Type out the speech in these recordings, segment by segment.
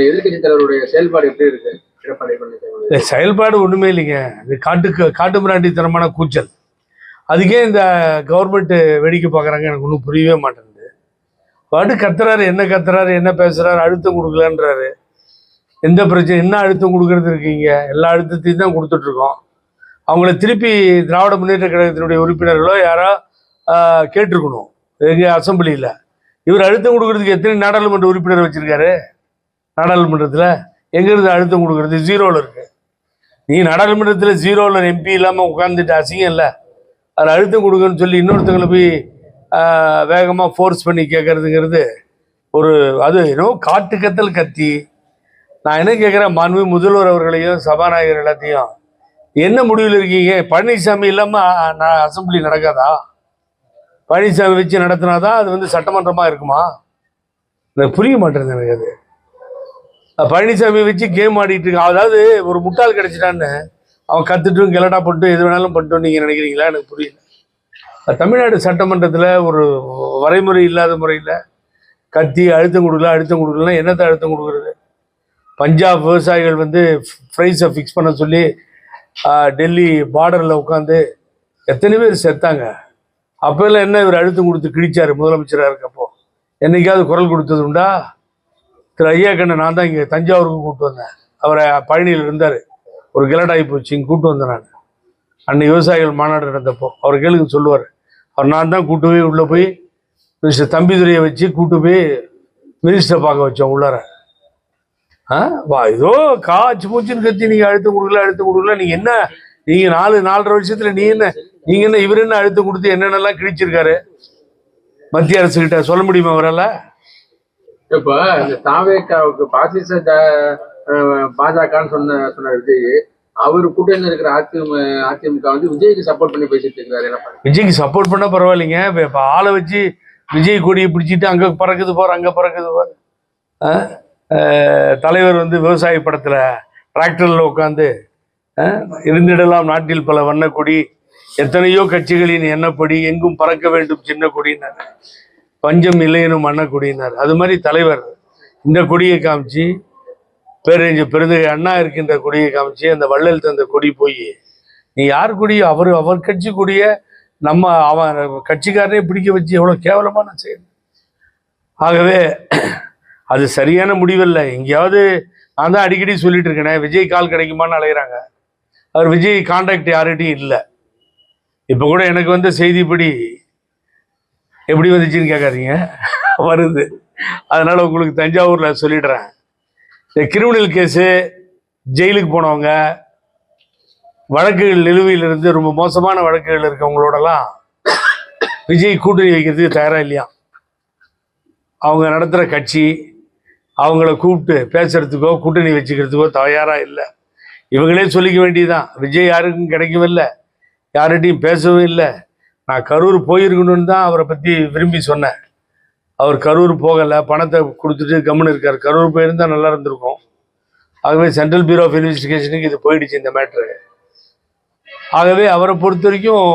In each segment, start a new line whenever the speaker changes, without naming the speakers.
எதிர்கட்சி தலைவருடைய செயல்பாடு எப்படி இருக்கு? எடப்பாடி பழனிசாமி
செயல்பாடு ஒண்ணுமே இல்லைங்க. இது காட்டு மிராண்டித்தனமான கூச்சல். அதுக்கே இந்த கவர்மெண்ட் வேடிக்கை பார்க்குறாங்க. எனக்கு ஒன்றும் புரியவே மாட்டேங்குது. பாட்டு கத்துறாரு, என்ன பேசுறாரு, அழுத்தம் கொடுக்கலன்றாரு. எந்த பிரச்சனை, என்ன அழுத்தம் கொடுக்கறது இருக்கீங்க? எல்லா அழுத்தத்தையும் தான் கொடுத்துட்டு இருக்கோம். அவங்கள திருப்பி திராவிட முன்னேற்ற கழகத்தினுடைய உறுப்பினர்களோ யாரோ கேட்டிருக்கணும் எங்க அசம்பிளியில். இவர் அழுத்தம் கொடுக்கறதுக்கு எத்தனை நாடாளுமன்ற உறுப்பினர் வச்சிருக்காரு? நாடாளுமன்றத்தில் எங்கிருந்து அழுத்தம் கொடுக்கறது? ஜீரோவில் இருக்கு. நீ நாடாளுமன்றத்தில் ஜீரோவில் எம்பி இல்லாமல் உட்காந்துட்டு அசிங்கம் இல்லை. அதில் அழுத்தம் கொடுக்கணும்னு சொல்லி இன்னொருத்தங்களை போய் வேகமாக ஃபோர்ஸ் பண்ணி கேட்கறதுங்கிறது ஒரு அது ஏன்னோ காட்டு கத்தல் கத்தி. நான் என்ன கேட்குறேன், மாண்பு முதல்வர் அவர்களையும் சபாநாயகர் எல்லாத்தையும், என்ன முடிவில் இருக்கீங்க? பழனிசாமி இல்லாமல் நான் அசம்பிளி நடக்காதா? பழனிசாமி வச்சு நடத்தினாதான் அது சட்டமன்றமாக இருக்குமா? எனக்கு புரிய மாட்டேங்குது எனக்கு. அது பழனிசாமி வச்சு கேம் ஆடிட்டு இருக்கான். அதாவது ஒரு முட்டாள் கிடைச்சிட்டான்னு அவன் கத்துட்டும் கிளட்டா பண்ணிட்டு எது வேணாலும் பண்ணிட்டோம் நீங்கள் நினைக்கிறீங்களா? எனக்கு புரியல. தமிழ்நாடு சட்டமன்றத்தில் ஒரு வரைமுறை இல்லாத முறையில் கத்தி அழுத்தம் கொடுக்கலன்னா என்னத்தை அழுத்தம் கொடுக்குறது? பஞ்சாப் விவசாயிகள் ப்ரைஸை ஃபிக்ஸ் பண்ண சொல்லி டெல்லி பார்டரில் உட்காந்து எத்தனை பேர் செத்தாங்க. அப்போல்லாம் என்ன இவர் அழுத்தம் கொடுத்து கிழிச்சார் முதலமைச்சராக இருக்கப்போ? என்னைக்காவது குரல் கொடுத்தது உண்டா? திரு ஐயா கண்ணன் நான் தான் இங்கே தஞ்சாவூருக்கு கூப்பிட்டு வந்தேன். அவரை பழனியில் இருந்தார். ஒரு கிளடாகி போச்சு, இங்கே கூப்பிட்டு வந்தேன் நான். அன்னைக்கு விவசாயிகள் மாநாடு நடந்தப்போ அவர் கேளுங்க சொல்லுவார். அவர் நான் தான் கூட்டு போய் உள்ளே போய் மினிஸ்டர் தம்பிதுரையை வச்சு கூட்டு போய் மினிஸ்டரை பார்க்க வச்சோம் உள்ளார. ஏதோ காய்ச்சி மூச்சுன்னு கத்தி நீங்கள் அழுத்தம் கொடுக்கல. நீங்கள் என்ன, நீங்கள் 4.5 வருஷத்தில் நீங்கள் என்ன இவர் என்ன அழுத்தம் கொடுத்து என்னென்னலாம் கிழிச்சிருக்காரு மத்திய அரசு கிட்ட சொல்ல முடியுமா அவரால்?
இப்ப இந்த தாவேக்காவுக்கு பாசிச பாஜகன்னு சொன்ன விஜய், அவர் கூட்டணியில் இருக்கிற அதிமுக விஜய்க்கு சப்போர்ட் பண்ணி பேசிட்டு இருக்காரு. என்ன
விஜய்க்கு சப்போர்ட் பண்ணா பரவாயில்லைங்க. இப்ப ஆளை வச்சு விஜய் கொடியை பிடிச்சிட்டு அங்க பறக்குது போற அங்க பறக்குது போற. தலைவர் விவசாய படத்துல டிராக்டர்ல உட்காந்து இருந்திடலாம் நாட்டில் பல வண்ண கொடி, எத்தனையோ கட்சிகளின் எண்ணப்படி எங்கும் பறக்க வேண்டும் சின்ன கொடினார், பஞ்சம் இல்லையனும் மண்ண கொடினார். அது மாதிரி தலைவர் இந்த கொடியை காமிச்சு, பெருந்தகை அண்ணா இருக்கின்ற கொடியை காமிச்சு, அந்த வள்ளல் தந்த கொடி போய் நீ யார் கொடியோ அவர் கட்சி கொடிய அவன் கட்சிக்காரனே பிடிக்க வச்சு எவ்வளவு கேவலமான செயல். ஆகவே அது சரியான முடிவில்லை. எங்கேயாவது நான் தான் அடிக்கடி சொல்லிட்டு இருக்கேன், விஜய் கால் கிடைக்குமான்னு அலைகிறாங்க. அவர் விஜய் கான்டாக்ட் யார்கிட்டையும் இல்லை. இப்போ கூட எனக்கு செய்திப்படி எப்படி வந்துச்சுன்னு கேட்காதீங்க, வருது. அதனால உங்களுக்கு தஞ்சாவூர்ல சொல்லிடுறேன். இந்த கிரிமினல் கேஸு, ஜெயிலுக்கு போனவங்க, வழக்குகள் நிலுவையில் ரொம்ப மோசமான வழக்குகள் இருக்கவங்களோடலாம் விஜய் கூட்டணி வைக்கிறதுக்கு தயாரா இல்லையா? அவங்க நடத்துகிற கட்சி அவங்கள கூப்பிட்டு பேசுறதுக்கோ கூட்டணி வச்சுக்கிறதுக்கோ தயாரா இல்லை. இவங்களே சொல்லிக்க வேண்டியதுதான், விஜய் யாருக்கும் கிடைக்கவும் இல்லை, யார்கிட்டையும் பேசவும் இல்லை. நான் கரூர் போயிருக்கணும்னு தான் அவரை பற்றி விரும்பி சொன்னேன். அவர் கரூர் போகலை, பணத்தை கொடுத்துட்டு கம்முன்னு இருக்கார். கரூர் போயிருந்தால் நல்லா இருந்திருக்கும். ஆகவே சென்ட்ரல் பியூரோ ஆஃப் இன்வெஸ்டிகேஷனுக்கு இது போயிடுச்சு இந்த மேட்ரு. ஆகவே அவரை பொறுத்த வரைக்கும்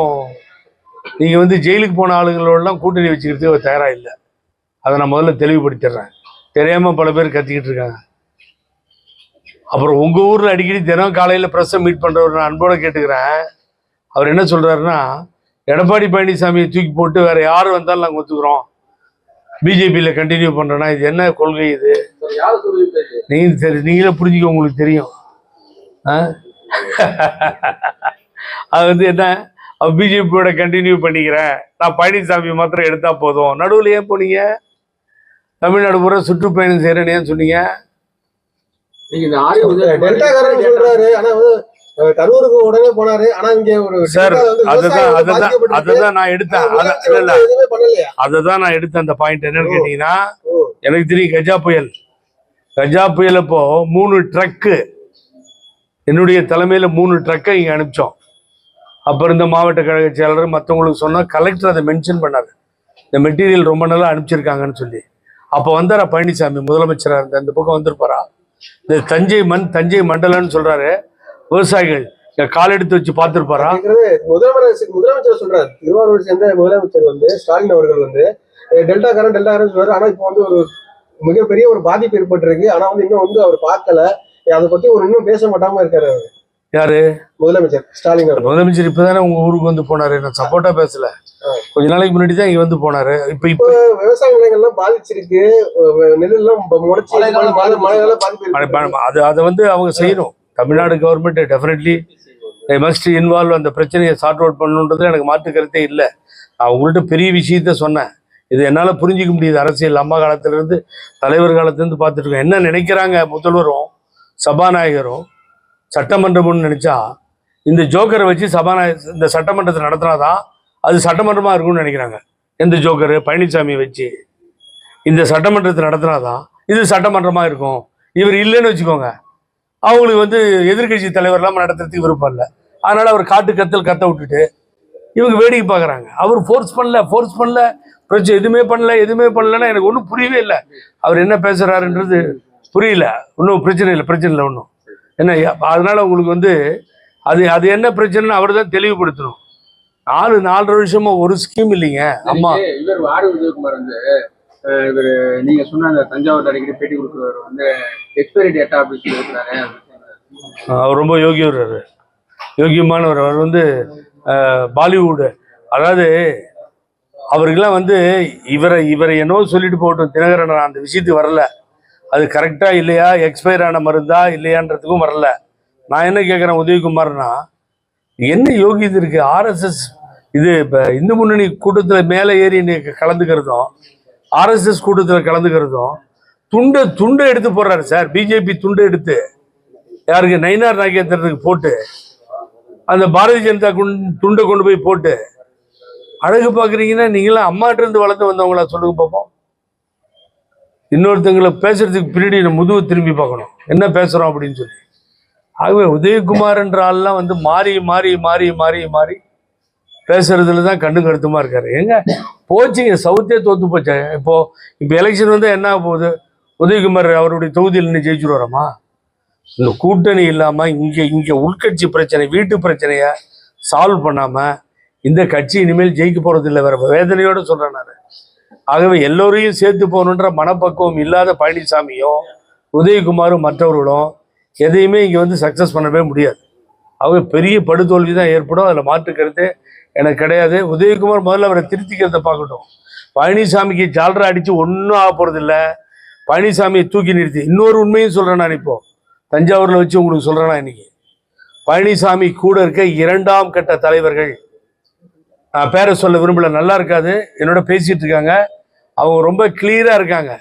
நீங்கள் ஜெயிலுக்கு போன ஆளுங்களோடலாம் கூட்டணி வச்சுக்கிறதுக்கு அவர் தயாராக இல்லை. அதை நான் முதல்ல தெளிவுபடுத்திடுறேன். தெரியாமல் பல பேர் கத்திக்கிட்டு இருக்காங்க. அப்புறம் உங்கள் ஊரில் அடிக்கடி தினம் காலையில் ப்ரெஸ்ஸை மீட் பண்ணுறவர் நான் அன்போடு கேட்டுக்கிறேன். அவர் என்ன சொல்கிறாருன்னா, எடப்பாடி பழனிசாமியை தூக்கி போட்டு வேற யார் வந்தாலும் நாங்கள் ஒத்துக்கிறோம், பிஜேபியில் கண்டினியூ பண்ணுறோன்னா இது என்ன கொள்கை? இது நீங்களே புரிஞ்சுக்க, உங்களுக்கு தெரியும். அது என்ன, பிஜேபியோட கண்டினியூ பண்ணிக்கிறேன், நான் பழனிசாமி மாத்திரம் எடுத்தா போதும். நடுவில் ஏன் போனீங்க? தமிழ்நாடு பூரா சுற்றுப்பயணம் செய்யறேன்னு ஏன் சொன்னீங்க?
கரூருக்கு உடனே போனாரு. ஆனா இங்க ஒரு
சார் அதுதான் நான் எடுத்தேன். அதுதான் நான் எடுத்தேன். அந்த பாயிண்ட் என்னன்னு கேட்டீங்கன்னா, எனக்கு தெரியும் கஜா புயல் அப்போ 3 ட்ரக்கு என்னுடைய தலைமையில 3 ட்ரக்கை இங்க அனுப்பிச்சோம். அப்ப இருந்த மாவட்ட கழக செயலாளர் மற்றவங்களுக்கு சொன்னா, கலெக்டர் அதை மென்ஷன் பண்ணாரு, இந்த மெட்டீரியல் ரொம்ப நல்லா அனுப்பிச்சிருக்காங்கன்னு சொல்லி. அப்ப வந்தாரா பழனிசாமி முதலமைச்சரா இருந்த அந்த பக்கம் வந்திருப்பாரா? இந்த தஞ்சை மண்டலம்னு சொல்றாரு, விவசாயிகள் கால் எடுத்து வச்சு பார்த்திருப்பாரா?
முதலமைச்சர் சொல்றாரு. திருவாரூர் சேர்ந்த முதலமைச்சர் ஸ்டாலின் அவர்கள் டெல்டாக்காரன் சொல்றாரு. ஆனா இப்ப ஒரு மிகப்பெரிய ஒரு பாதிப்பு ஏற்பட்டிருக்கு. ஆனா வந்து இன்னும் வந்து அவர் பார்க்கல. அதை பத்தி ஒரு இன்னும் பேச மாட்டாம இருக்காரு அவரு.
யாரு?
முதலமைச்சர் ஸ்டாலின் அவர்.
முதலமைச்சர் இப்பதானே உங்க ஊருக்கு வந்து போனாரு. நான் சப்போர்ட்டா பேசல. கொஞ்ச நாளைக்கு முன்னாடி தான் இங்க வந்து போனாரு. இப்ப
விவசாய நிலங்கள்லாம் பாதிச்சிருக்கு. நெல்லாம் முளைச்சி மழையெல்லாம் பாதிப்பு.
அதை வந்து அவங்க செய்யணும். Tamil Nadu government definitely must involve. அந்த பிரச்சனையை சார்ட் அவுட் பண்ணணுன்றது எனக்கு மாற்று கருத்தே இல்லை. நான் உங்கள்கிட்ட பெரிய விஷயத்த சொன்னேன். இது என்னால் புரிஞ்சிக்க முடியுது. அரசியல் அம்மா காலத்திலேருந்து தலைவர் காலத்திலேருந்து பார்த்துட்டு இருக்கோம். என்ன நினைக்கிறாங்க முதல்வரும் சபாநாயகரும் சட்டமன்றம்னு நினச்சா இந்த ஜோக்கரை வச்சு இந்த சட்டமன்றத்தை நடத்தினாதான் அது சட்டமன்றமாக இருக்கும்னு நினைக்கிறாங்க. எந்த ஜோக்கரு? பழனிசாமியை வச்சு இந்த சட்டமன்றத்தை நடத்தினாதான் இது சட்டமன்றமாக இருக்கும். இவர் இல்லைன்னு வச்சுக்கோங்க, அவங்களுக்கு வந்து எதிர்கட்சி தலைவர் இல்லாமல் நடத்துறதுக்கு விருப்பம் இல்லை. அதனால் அவர் கத்த விட்டுட்டு இவங்க வேடிக்கை பார்க்குறாங்க. அவர் ஃபோர்ஸ் பண்ணல பிரச்சனை எதுவுமே பண்ணலன்னா எனக்கு ஒன்றும் புரியவே இல்லை. அவர் என்ன பேசுகிறாருன்றது புரியல. ஒன்றும் பிரச்சனை இல்லை ஒன்றும் என்ன. அதனால உங்களுக்கு வந்து அது என்ன பிரச்சனைன்னு அவர் தான் தெளிவுபடுத்தணும். 4.5 வருஷமா ஒரு ஸ்கீம் இல்லைங்க. அம்மா
இவர் ஆர் உதயகுமார் வந்து இவர் நீங்க சொன்ன அந்த தஞ்சாவூர் அடிக்கடி பேட்டி கொடுக்குறவர் வந்து எக்ஸ்பைரி டேட்டா அப்படின்னு இருக்கிறாரு.
அவர் ரொம்ப யோகியமானவர். அவர் வந்து பாலிவுட், அதாவது அவருக்கெல்லாம் வந்து இவரை என்னவோ சொல்லிட்டு போகட்டும். தினகரன் அந்த விஷயத்துக்கு வரல. அது கரெக்டாக இல்லையா, எக்ஸ்பயர் ஆன மருந்தா இல்லையான்றதுக்கும் வரல. நான் என்ன கேட்குறேன், உதயகுமார்னா என்ன யோகியது இருக்குது? ஆர்எஸ்எஸ் இது இப்போ இந்து முன்னணி கூட்டத்தில் மேலே ஏறி கலந்துக்கிறதும் ஆர்எஸ்எஸ் கூட்டத்தில் கலந்துக்கிறதும் துண்டை எடுத்து போடுறாரு சார். பிஜேபி துண்டை எடுத்து யாருக்கு? நயினார் நாகேந்திரனுக்கு போட்டு அந்த பாரதிய ஜனதா துண்டை கொண்டு போய் போட்டு அழகு பார்க்குறீங்கன்னா நீங்களாம் அம்மாட்டிருந்து வளர்ந்து வந்தவங்களா சொல்லுங்க பார்ப்போம். இன்னொருத்தங்களை பேசுறதுக்கு பின்னாடி முதுகு திரும்பி பார்க்கணும் என்ன பேசுகிறோம் அப்படின்னு சொல்லி. ஆகவே உதயகுமார்ன்ற ஆள்லாம் வந்து மாறி பேசுறதுல தான் கண்டு கருத்துமா இருக்காரு. எங்க போச்சுங்க, சவுத்தே தோத்து போச்சு. இப்போ எலெக்ஷன் வந்து என்ன போகுது? உதயகுமார் அவருடைய தொகுதியில் நின்று ஜெயிச்சுருவாராமா? இந்த கூட்டணி இல்லாமல் இங்கே உள்கட்சி பிரச்சனை, வீட்டு பிரச்சனையை சால்வ் பண்ணாமல் இந்த கட்சி இனிமேல் ஜெயிக்க போகிறதில்லை. வேற வேதனையோடு சொல்கிறேன் நான். ஆகவே எல்லோரையும் சேர்த்து போகணுன்ற மனப்பக்குவம் இல்லாத பழனிசாமியும் உதயகுமாரும் மற்றவர்களும் எதையுமே இங்கே வந்து சக்ஸஸ் பண்ணவே முடியாது. ஆகவே பெரிய படுதோல்வி தான் ஏற்படும். அதில் மாற்று கருத்து எனக்கு கிடையாது. உதயகுமார் முதல்ல அவரை திருத்திக்கிறத பார்க்கட்டும். பழனிசாமிக்கு ஜால்ரா அடித்து ஒன்றும் ஆக போகிறதில்ல. பழனிசாமியை தூக்கி நிறுத்தி இன்னொரு உண்மையும் சொல்கிறேன் நான். இப்போது தஞ்சாவூரில் வச்சு உங்களுக்கு சொல்கிறேன்னா, இன்னைக்கு பழனிசாமி கூட இருக்க 2ஆம் கட்ட தலைவர்கள், நான் பேரை சொல்ல விரும்பல, நல்லா இருக்காது, என்னோட பேசிட்டு இருக்காங்க. அவங்க ரொம்ப கிளியரா இருக்காங்க.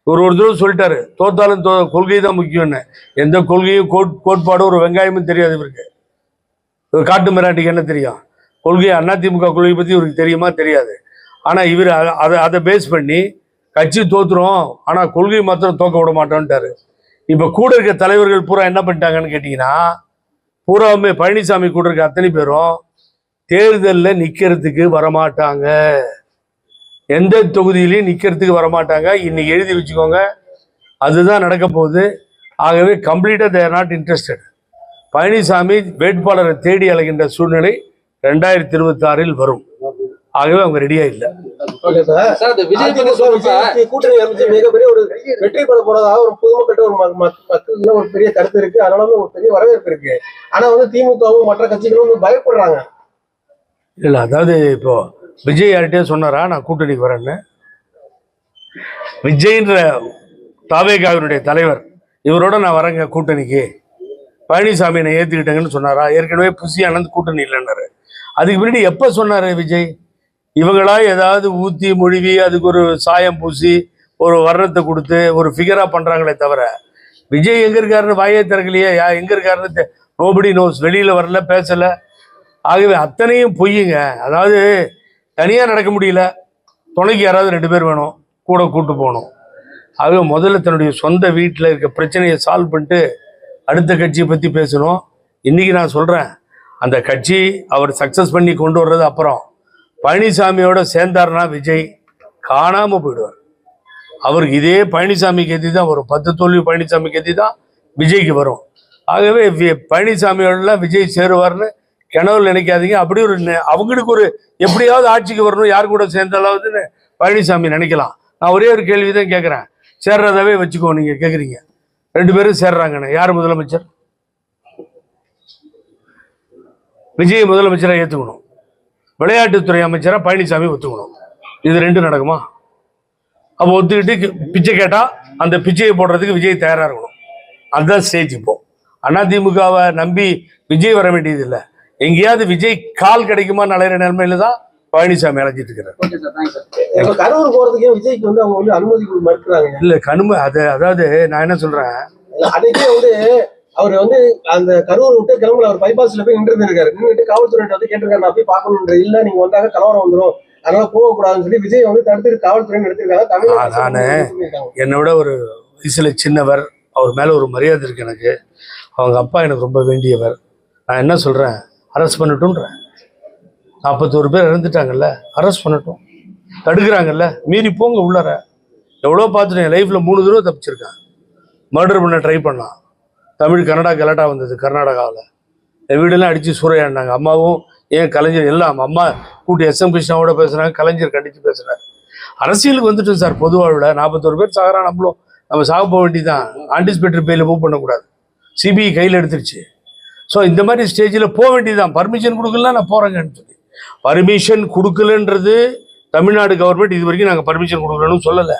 ஒரு தடவை சொல்லிட்டாரு, தோத்தாலும் கொள்கை தான் முக்கியம்னு. எந்த கொள்கையும் கோட்பாடும் ஒரு வெங்காயமும் தெரியாது இவருக்கு. காட்டு மிராண்டிக்கு என்ன தெரியும்? கொள்கையை அதிமுக கொள்கை பற்றி இவருக்கு தெரியுமா? தெரியாது. ஆனால் இவர் அதை பேஸ் பண்ணி கட்சி தோத்துரும், ஆனால் கொள்கை மாத்திரம் தோக்க விட மாட்டோன்ட்டாரு. இப்போ கூட இருக்க தலைவர்கள் பூரா என்ன பண்ணிட்டாங்கன்னு கேட்டிங்கன்னா, பூராவுமே பழனிசாமி கூட இருக்க அத்தனை பேரும் தேர்தலில் நிற்கிறதுக்கு வரமாட்டாங்க. எந்த தொகுதியிலையும் நிற்கிறதுக்கு வரமாட்டாங்க. இன்னைக்கு எழுதி வச்சுக்கோங்க, அதுதான் நடக்க போகுது. ஆகவே கம்ப்ளீட்டாக தேர் நாட் இன்ட்ரெஸ்டட். பழனிசாமி வேட்பாளரை தேடி அலைகின்ற சூழ்நிலை 2026 வரும். ஆகவே அவங்க ரெடியா இல்லை.
கூட்டணி அமைச்சு மிகப்பெரிய ஒரு வெற்றி பெற போறதாக ஒரு பொதுமக்கள் ஒரு மக்கள் ஒரு பெரிய கருத்து இருக்கு. அதனால ஒரு பெரிய வரவேற்பு இருக்கு. ஆனா வந்து திமுகவும் மற்ற கட்சிகளும் வந்து பயப்படுறாங்க.
இல்லை, அதாவது இப்போ விஜய் யார்கிட்டயே சொன்னாரா நான் கூட்டணிக்கு வரேன்னு? விஜய்ன்ற தாவேகாவினுடைய தலைவர் இவரோட நான் வரேங்க கூட்டணிக்கு, பழனிசாமி நான் ஏற்றுக்கிட்டேங்கன்னு சொன்னாரா? ஏற்கனவே புசி ஆனந்த் கூட்டணி இல்லைன்னாரு. அதுக்கு முன்னாடி எப்போ சொன்னார் விஜய்? இவங்களா ஏதாவது ஊற்றி மொழிவி அதுக்கு ஒரு சாயம் பூசி ஒரு வர்ணத்தை கொடுத்து ஒரு ஃபிகராக பண்ணுறாங்களே தவிர, விஜய் எங்கே இருக்காருன்னு வாயே திறக்கலையே. எங்கே இருக்காருன்னு நோபடி நோஸ். வெளியில் வரல, பேசலை. ஆகவே அத்தனையும் பொய்யுங்க. அதாவது தனியாக நடக்க முடியல, துணைக்கு யாராவது 2 பேர் வேணும், கூட கூட்டு போகணும். ஆகவே முதல்ல தன்னுடைய சொந்த வீட்டில் இருக்க பிரச்சனையை சால்வ் பண்ணிட்டு அடுத்த கட்சியை பற்றி பேசணும். இன்றைக்கி நான் சொல்கிறேன், அந்த கட்சி அவர் சக்ஸஸ் பண்ணி கொண்டு வர்றது அப்புறம் பழனிசாமியோட சேர்ந்தார்னா விஜய் காணாமல் போயிடுவார். அவருக்கு இதே பழனிசாமிக்கு எதி தான் வரும். 10 தோல்வி பழனிசாமிக்கு எதி தான் விஜய்க்கு வரும். ஆகவே பழனிசாமியோடலாம் விஜய் சேருவார்னு கனவுல நினைக்காதீங்க. அப்படி ஒரு அவங்களுக்கு ஒரு எப்படியாவது ஆட்சிக்கு வரணும், யார் கூட சேர்ந்தாலாவதுன்னு பழனிசாமி நினைக்கலாம். நான் ஒரே ஒரு கேள்வி தான் கேட்குறேன், சேர்றதாவே வச்சுக்கோ. நீங்க கேக்குறீங்க 2 பேரும் சேர்றாங்கண்ணே. யார் முதலமைச்சர்? விஜய் முதலமைச்சரா ஏத்துக்கணும், விளையாட்டுத்துறை அமைச்சரா பழனிசாமி ஒத்துக்கணும். இது 2 நடக்குமா? அப்போ ஒத்துக்கிட்டு பிச்சை கேட்டா அந்த பிச்சையை போடுறதுக்கு விஜய் தயாரா இருக்கணும். அதுதான் ஸ்டேஜ். இப்போ அதிமுகவை நம்பி விஜய் வர வேண்டியது இல்லை. எங்கேயாவது விஜய் கால் கிடைக்குமா நிலையிற நிலைமையில தான் பழனிசாமி அழைச்சிட்டு இருக்கிறார்.
இப்ப கரூர் போறதுக்கே விஜய்க்கு வந்து அவங்க வந்து அனுமதி மறுக்கிறாங்க.
இல்ல கனும அது அதாவது நான் என்ன சொல்றேன்,
அன்னைக்கே வந்து அவர் வந்து அந்த கரூர் விட்டு கிளம்பல, அவர் பைபாஸ்ல போய் நின்று இருக்காரு. நின்றுட்டு காவல்துறை வந்து கேட்டிருக்காரு, நான் போய் பார்க்கணுன்ற. இல்ல நீங்க வந்தாங்க கலவரம் வந்துடும், அதனால போகக்கூடாதுன்னு சொல்லி விஜய் வந்து தடுத்து காவல்துறை எடுத்திருக்காங்க.
நானு என்னோட ஒரு வயசுல சின்னவர், அவர் மேல ஒரு மரியாதை இருக்கு எனக்கு. அவங்க அப்பா எனக்கு ரொம்ப வேண்டியவர். நான் என்ன சொல்றேன், அரெஸ்ட் பண்ணட்டும்ன்றேன். 41 பேர் இறந்துட்டாங்கல்ல, அரெஸ்ட் பண்ணட்டும். தடுக்கிறாங்கல்ல, மீறி போங்க உள்ளார. எவ்வளோ பார்த்துட்டேன் லைஃப்ல 3 தடவை தப்பிச்சிருக்கேன். மர்டர் பண்ண ட்ரை பண்ணான். தமிழ் கன்னடா கலாட்டா வந்தது கர்நாடகாவில். என் வீடெல்லாம் அடித்து சூறையாடினாங்க. அம்மாவும் ஏன் கலைஞர் எல்லாம் அம்மா கூட்டி எஸ்எம் கிருஷ்ணாவோட பேசுகிறாங்க, கலைஞர் கண்டித்து பேசுகிறாரு. அரசியலுக்கு வந்துட்டோம் சார். பொது வாழ்வில் 41 பேர் சாகிறா, நம்ம சாக போக வேண்டியதான். ஆன்டிசிபேட்டரி பெயில மூவ் பண்ணக்கூடாது. சிபிஐ கையில் எடுத்துருச்சு. ஸோ இந்த மாதிரி ஸ்டேஜில் போக வேண்டியதான். பர்மிஷன் கொடுக்கலாம், நான் போகிறேங்கன்னு சொல்லி. பர்மிஷன் கொடுக்கலன்றது தமிழ்நாடு கவர்மெண்ட் இது வரைக்கும் நாங்கள் பர்மிஷன் கொடுக்கலன்னு சொல்லலை.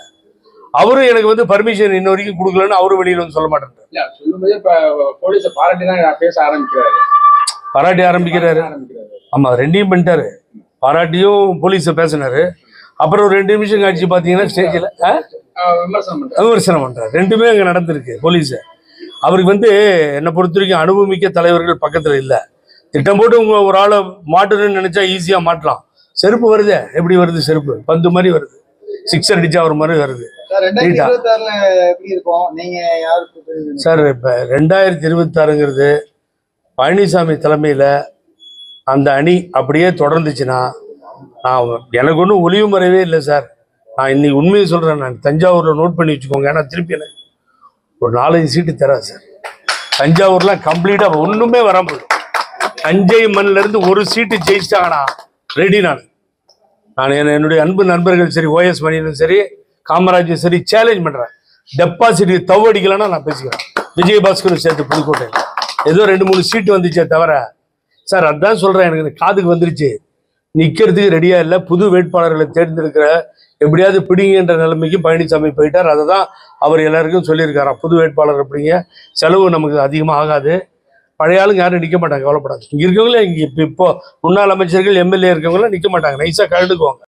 அவரும் எனக்கு வந்து பர்மிஷன் இன்ன வரைக்கும் கொடுக்கலன்னு அவரும் வெளியில் வந்து சொல்ல மாட்டேன்.
சொல்லும்போது இப்ப போலீஸை பாராட்டி தான் பேச ஆரம்பிக்கிறாரு.
பாராட்டி ஆரம்பிக்கிறாரு. ஆமா, 2யும் பண்ணிட்டாரு. பாராட்டியும் போலீஸை பேசினாரு. அப்புறம் ஒரு 2 நிமிஷம் கழிச்சு பார்த்தீங்கன்னா ஸ்டேஜில் விமர்சனம் பண்றாரு. 2மே அங்கே நடந்திருக்கு. போலீஸை அவருக்கு வந்து என்னை பொறுத்த வரைக்கும் அனுபவமிக்க தலைவர்கள் பக்கத்தில் இல்லை. திட்டம் போட்டு ஒரு ஆளை மாட்டணும்னு நினைச்சா ஈஸியாக மாட்டலாம். செருப்பு வருது, எப்படி வருது செருப்பு? பந்து மாதிரி வருது. 6 அடிச்சா ஒரு மாதிரி வருது. சார் இப்ப 2026ங்கிறது பழனிசாமி தலைமையில அந்த அணி அப்படியே தொடர்ந்துச்சுன்னா நான் எனக்கு ஒன்றும் ஒளிவு மறைவே இல்லை சார். நான் இன்னைக்கு உண்மையை சொல்றேன். நான் தஞ்சாவூர்ல நோட் பண்ணி வச்சுக்கோங்க. ஏன்னா திருப்பி எனக்கு ஒரு 4-5 சீட்டு தராது சார். தஞ்சாவூர்லாம் கம்ப்ளீட்டா ஒண்ணுமே வராமல் தஞ்சை மண்ணில இருந்து ஒரு சீட்டு ஜெயிச்சிட்டாங்கன்னா ரெடி. நான் என்னுடைய அன்பு நண்பர்கள் சரி, ஓஎஸ் மணியனும் சரி, காமராஜும் சரி சேலஞ்ச் பண்றேன். டெபாசிட் தவடிக்கலன்னா நான் பேசிக்கிறேன். விஜயபாஸ்கரும் சேர்த்து புதுக்கோட்டையில் ஏதோ 2-3 சீட்டு வந்துச்சே தவிர சார், அதான் சொல்றேன். எனக்கு காதுக்கு வந்துருச்சு. நிக்கிறதுக்கு ரெடியா இல்லை. புது வேட்பாளர்களை தேர்ந்தெடுக்கிற எப்படியாவது பிடிங்கன்ற நிலைமைக்கு பழனிசாமி போயிட்டார். அதை தான் அவர் எல்லாருக்கும் சொல்லியிருக்காராம். புது வேட்பாளர் அப்படிங்க, செலவு நமக்கு அதிகமாக ஆகாது, பழைய ஆளுங்க யாரும் நிற்க மாட்டாங்க, கவலைப்படாது. இங்கே இருக்கவங்களே இப்போ முன்னாள் அமைச்சர்கள் எம்எல்ஏ இருக்கவங்களாம் நிற்க மாட்டாங்க, நைஸாக கலந்துக்குவாங்க.